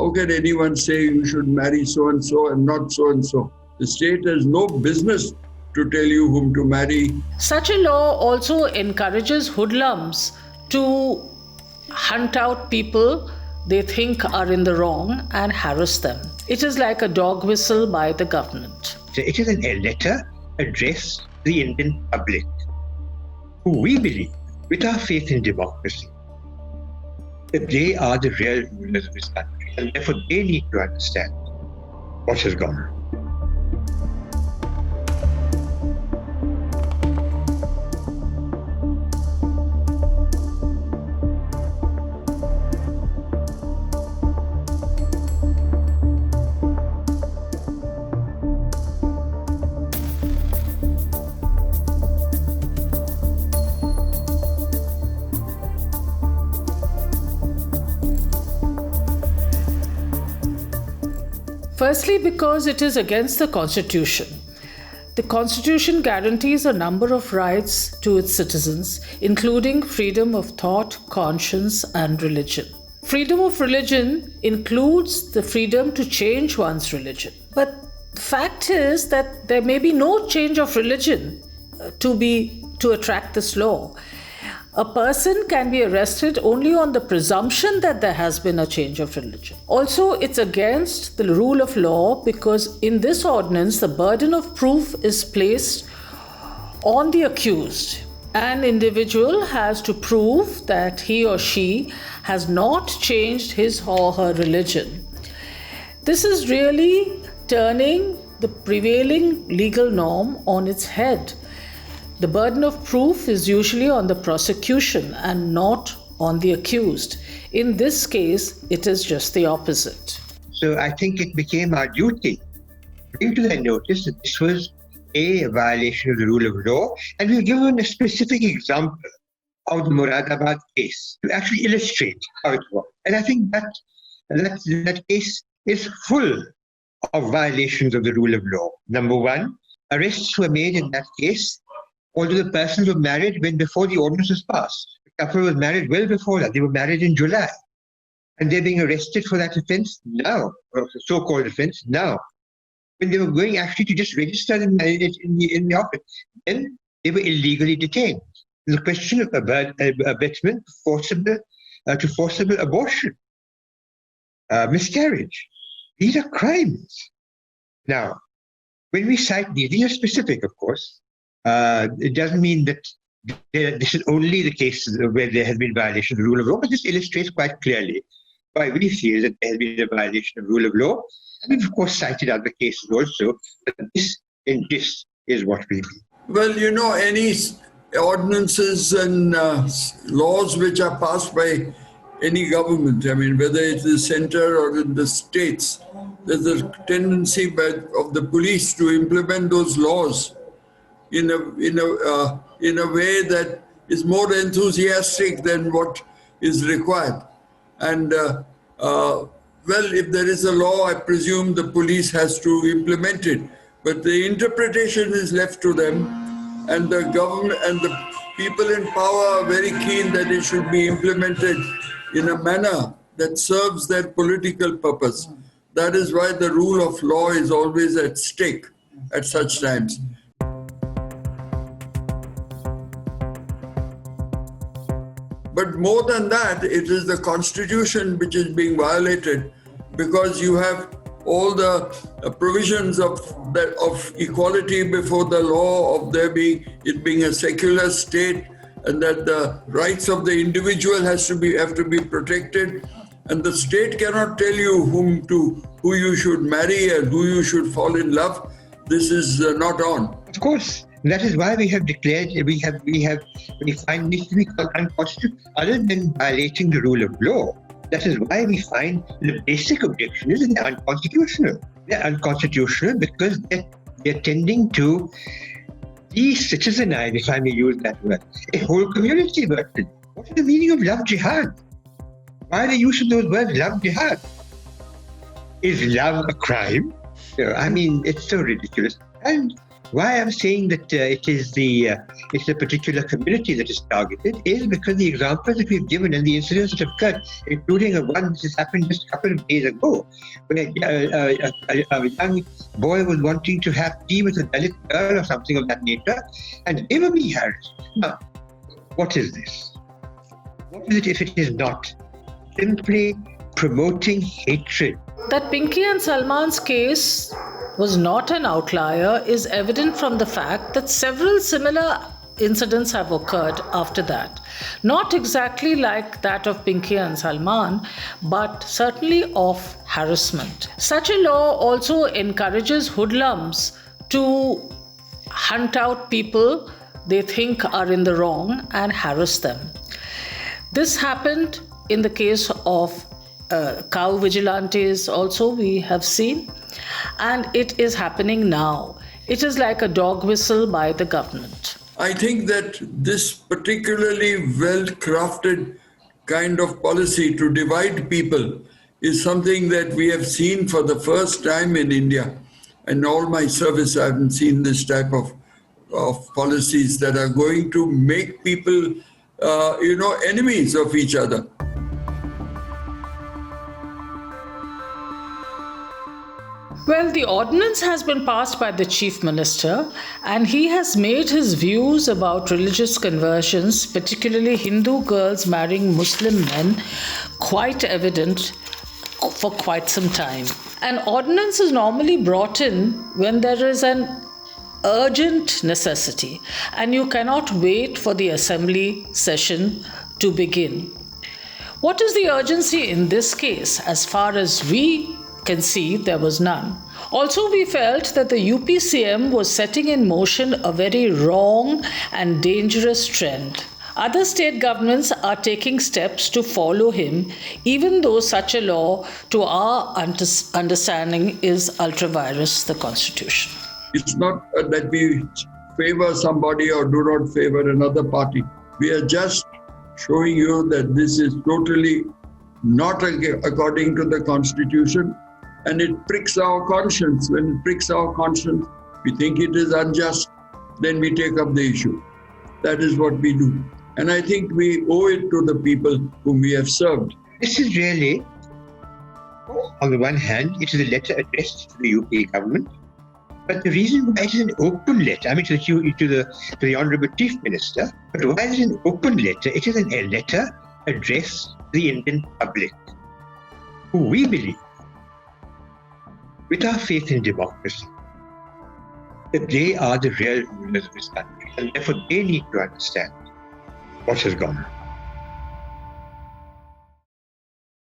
How can anyone say you should marry so and not so and so? The state has no business to tell you whom to marry. Such a law also encourages hoodlums to hunt out people they think are in the wrong and harass them. It is like a dog whistle by the government. It is a letter addressed to the Indian public, who we believe, with our faith in democracy, that they are the real rulers of this country, and therefore they need to understand what has gone on. Firstly, because it is against the Constitution. The Constitution guarantees a number of rights to its citizens, including freedom of thought, conscience, and religion. Freedom of religion includes the freedom to change one's religion. But the fact is that there may be no change of religion to attract this law. A person can be arrested only on the presumption that there has been a change of religion. Also, it's against the rule of law because in this ordinance, the burden of proof is placed on the accused. An individual has to prove that he or she has not changed his or her religion. This is really turning the prevailing legal norm on its head. The burden of proof is usually on the prosecution and not on the accused. In this case, it is just the opposite. So I think it became our duty to bring to their notice that this was a violation of the rule of law, and we've given a specific example of the Moradabad case to actually illustrate how it was. And I think that case is full of violations of the rule of law. Number one, arrests were made in that case, although the persons were married when before the ordinance was passed. The couple was married well before that. They were married in July. And they're being arrested for that offence now, or so-called offence now, when they were going actually to just register the marriage in the office. Then they were illegally detained. The question of abetment to forcible abortion, miscarriage. These are crimes. Now, when we cite these are specific, of course. It doesn't mean that this is only the case where there has been violation of the rule of law, but this illustrates quite clearly why we feel that there has been a violation of rule of law. And we've, of course, cited other cases also, but this is what we mean. Well, any ordinances and laws which are passed by any government, whether it's the center or in the states, there's a tendency of the police to implement those laws in a way that is more enthusiastic than what is required. And if there is a law, I presume the police has to implement it. But the interpretation is left to them, and the government and the people in power are very keen that it should be implemented in a manner that serves their political purpose. That is why the rule of law is always at stake at such times. But more than that, it is the Constitution which is being violated, because you have all the provisions of equality before the law, of it being a secular state, and that the rights of the individual have to be protected, and the state cannot tell you who you should marry and who you should fall in love. This is not on. Of course. That is why we have declared we find this to be unconstitutional, other than violating the rule of law. That is why we find the basic objection is that they're unconstitutional. They're unconstitutional because they're tending to de-citizenize, if I may use that word, a whole community. But what is the meaning of love jihad? Why the use of those words, love jihad? Is love a crime? It's so ridiculous. And Why I'm saying that it's a particular community that is targeted is because the examples that we've given and the incidents that have occurred, including one that has happened just a couple of days ago, where a young boy was wanting to have tea with a Dalit girl or something of that nature, and they were being harassed. Now, what is this? What is it if it is not simply promoting hatred? That Pinky and Salman's case was not an outlier is evident from the fact that several similar incidents have occurred after that. Not exactly like that of Pinky and Salman, but certainly of harassment. Such a law also encourages hoodlums to hunt out people they think are in the wrong and harass them. This happened in the case of cow vigilantes also, we have seen, and it is happening now. It is like a dog whistle by the government. I think that this particularly well-crafted kind of policy to divide people is something that we have seen for the first time in India. In all my service, I haven't seen this type of policies that are going to make people, enemies of each other. Well, the ordinance has been passed by the Chief Minister, and he has made his views about religious conversions, particularly Hindu girls marrying Muslim men, quite evident for quite some time. An ordinance is normally brought in when there is an urgent necessity, and you cannot wait for the assembly session to begin. What is the urgency in this case? As far as we can see, there was none. Also, we felt that the UPCM was setting in motion a very wrong and dangerous trend. Other state governments are taking steps to follow him, even though such a law, to our understanding, is ultra vires the Constitution. It's not that we favor somebody or do not favor another party. We are just showing you that this is totally not according to the Constitution, and it pricks our conscience. When it pricks our conscience, we think it is unjust, then we take up the issue. That is what we do. And I think we owe it to the people whom we have served. This is really, on the one hand, it is a letter addressed to the UP government, but the reason why it is an open letter, I mean to the Honourable Chief Minister, but why is it an open letter? It is a letter addressed to the Indian public, who we believe, with our faith in democracy, that they are the real rulers of this country, and therefore they need to understand what has gone on.